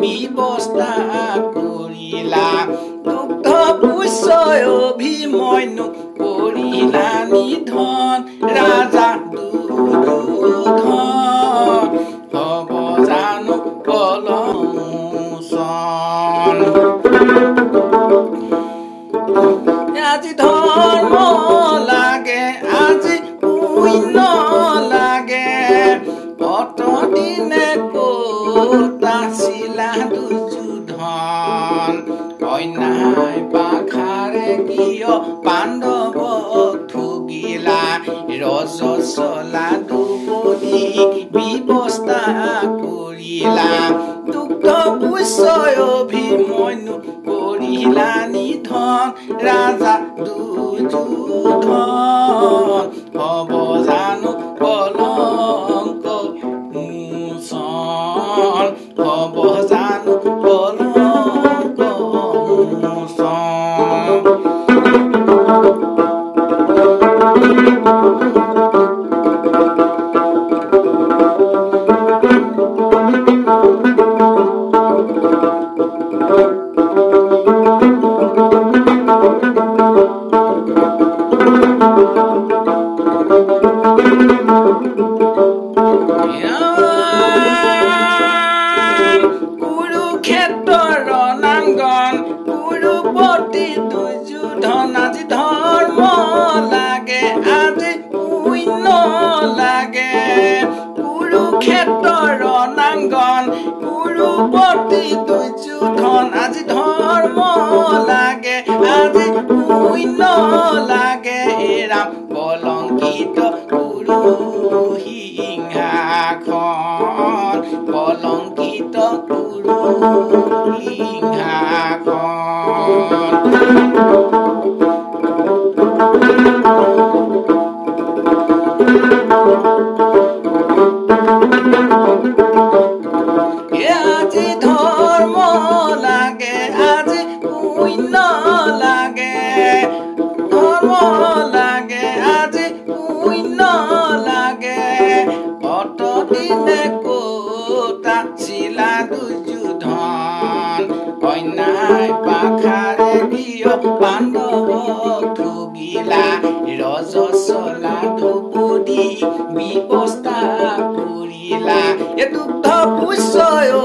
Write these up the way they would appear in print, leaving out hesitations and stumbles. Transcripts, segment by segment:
ব্যৱস্থা কৰিলা দুগ্ধ পুষ্য অভিমন্যু কৰিলা নিধন ৰাজা দুৰ্যোধন হ'ব জানো কলমোচন আজি ধৰ্ম লাগে আজি পুণ্য লাগে অতদিনে ক'ত আছিলা দুৰ্যোধন অন্যায় পাখাৰে কিয় পাণ্ডৱক ঠগিলা ৰজস্বলা দ্ৰৌপদী ব্যৱস্থা কৰিলা দুগ্ধ পুষ্য অভিমন্যু কৰিলা নিধন ৰাজা দুৰ্যোধন হ'ব জানো কলংক মোচন হ'ব জানো কলংক মোচন কুৰুক্ষেত্ৰৰ ৰণাংগন কুৰুপতি দুৰ্যোধন আজি ধৰ্ম লাগে আজি পুণ্য লাগে কুৰুক্ষেত্ৰৰ ৰণাংগন কুৰুপতি দুৰ্যোধন আজি ধৰ্ম লাগে আজি পুণ্য লাগে ৰাম কলংকিত কুৰু সিংহাখন কলংকিত কুৰু আজি ধৰ্ম লাগে আজি পুণ্য লাগে ধৰ্ম লাগে আজি পুণ্য লাগে অতদিনে ক'ত আছিলা দুৰ্যোধন অন্যায় পাখাৰে কিয় পাণ্ডৱক ঠগিলা ৰজস্বলা দ্ৰৌপদী ব্যৱস্থা কৰিলা দুগ্ধ পুষ্য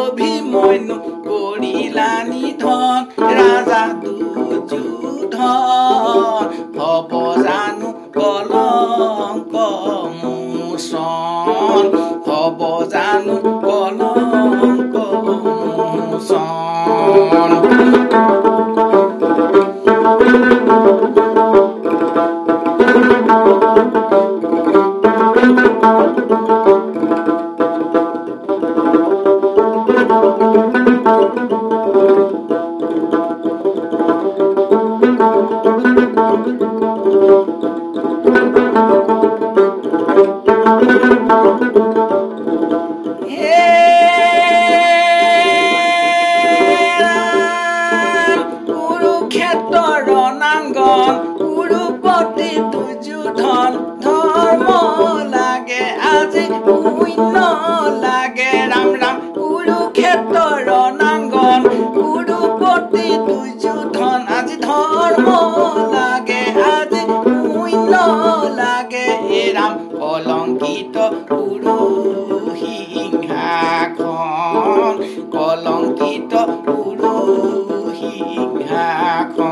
অভিমন্যু কৰিলা নিধন ৰাজা দুৰ্যোধন হ'ব জানো কলংক মোচন হ'ব জানো কলংক মোচন কুৰুক্ষেত্ৰৰ ৰণাংগন কুৰুপতি দুৰ্যোধন ধৰ্ম লাগে আজি পুণ্য লাগে ৰাম ৰাম কুৰুক্ষেত্ৰৰ ৰণাংগন কুৰুপতি দুৰ্যোধন আজি ধৰ্ম লাগে আজি পুণ্য লাগে ৰাম কলংকিত কুৰু সিংহাখন কলংকিত কুৰু সিংহাখন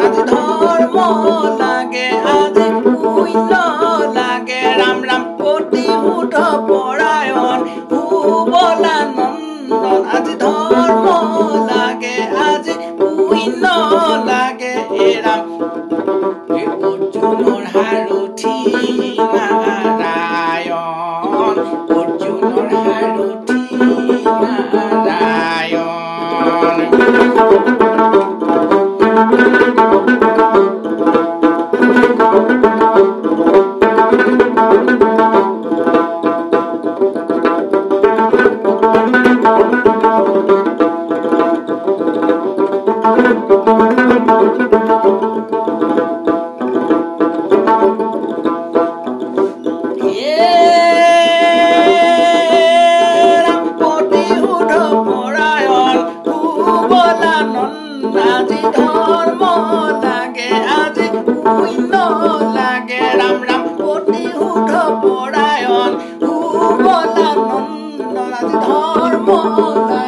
আজি ধৰ্ম লাগে আজি পুণ্য লাগে ৰাম ৰাম প্ৰতিশোধ পৰায়ণ সুবলা নন্দন আজি ধৰ্ম লাগে আজি পুণ্য লাগে ৰাম অৰ্জুনৰ সাৰথি নাৰায়ণ অৰ্জুনৰ সাৰথি নাৰায়ণ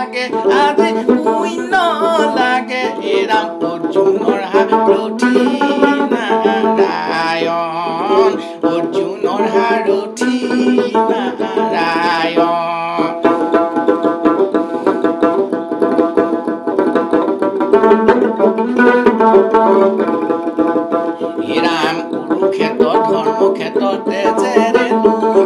লাগে আজি শূন্য লাগে এৰাম অৰ্জুনৰ হাৰথি নাৰায়ণ অৰ্জুনৰ হাৰথি নাৰায়ণ ৰাম কুৰুক্ষেত্ৰ ধৰ্মক্ষেত্ৰতে যেৰে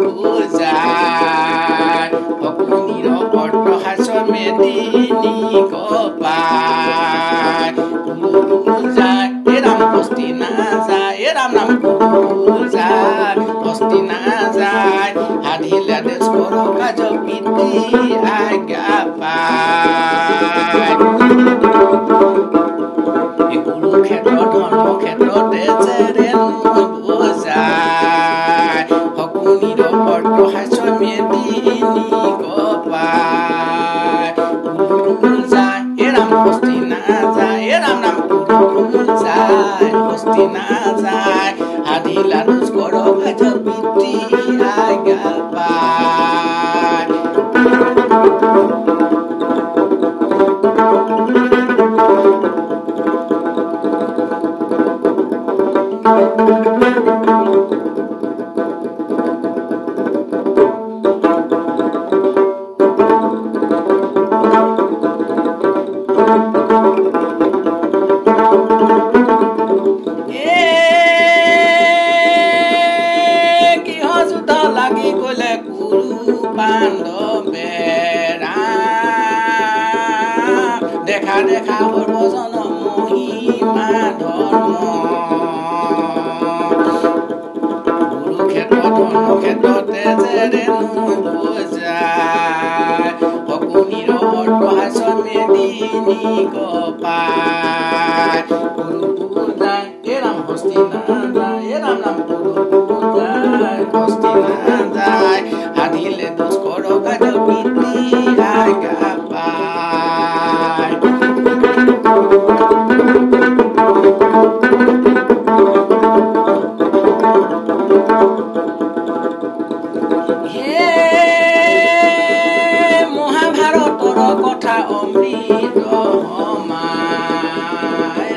বুজায় শকুনিৰ অট্টহাস্য মেদিনী কপায় বুজায় ৰাম হস্তি নাযায় ৰাম নাম বুজায় হস্তি নাযায় সাধিলে দেশ কৰ কাজ পিতৃ আজ্ঞা পায় কুৰুক্ষেত্ৰ ধৰ্মক্ষেত্ৰতে যেৰে বুজায় শকুনিৰ অট্টহাস্য মেদিনী কপায় বুজায় ৰাম হস্তি নাযায় ৰাম নাম বুজায় হস্তি নাযায় সাধিলা দোষ কৰ কাজ পিতৃ আজ্ঞা পায় লাগি গলে কুৰু পাণ্ডৱে দেখা দেখা সৰ্বজন মহিমা ধৰ্ম কুৰুক্ষেত্ৰ ধৰ্মক্ষেত্ৰতে যেৰে বুজায় শকুনিৰ অট্টহাস্য মেদিনী কপায় বুজায় ৰাম হস্তি নাযায় ৰাম নাম বুজায় হস্তি নাযায় সাধিলে দোষ কৰ কাজ পিতৃ আজ্ঞা পায় মহাভাৰতৰ কথা অমৃত সমায়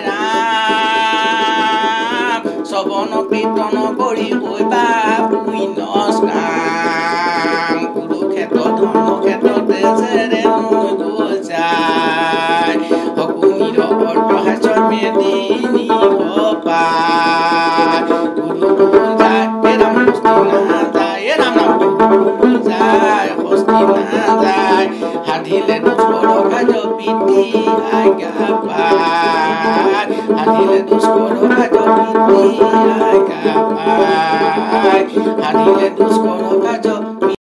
ৰাম শ্ৰৱণ কীৰ্তন কৰি হৈবা পুণ্যস্কাম কুৰুক্ষেত্ৰ ধৰ্মক্ষেত্ৰতে যেৰে বুজায় শকুনিৰ অট্টহাস্য মেদিনী কপায় বুজায় ৰাম হস্তি নাযায় ৰাম নাম বুজায় হস্তি নাযায় সাধিলে দোষ কৰ কাজ পিতৃ আজ্ঞা পায় সাধিলে দোষ কৰ কাজ পিতৃ আজ্ঞা পায় সাধিলে দোষ কৰ কাজ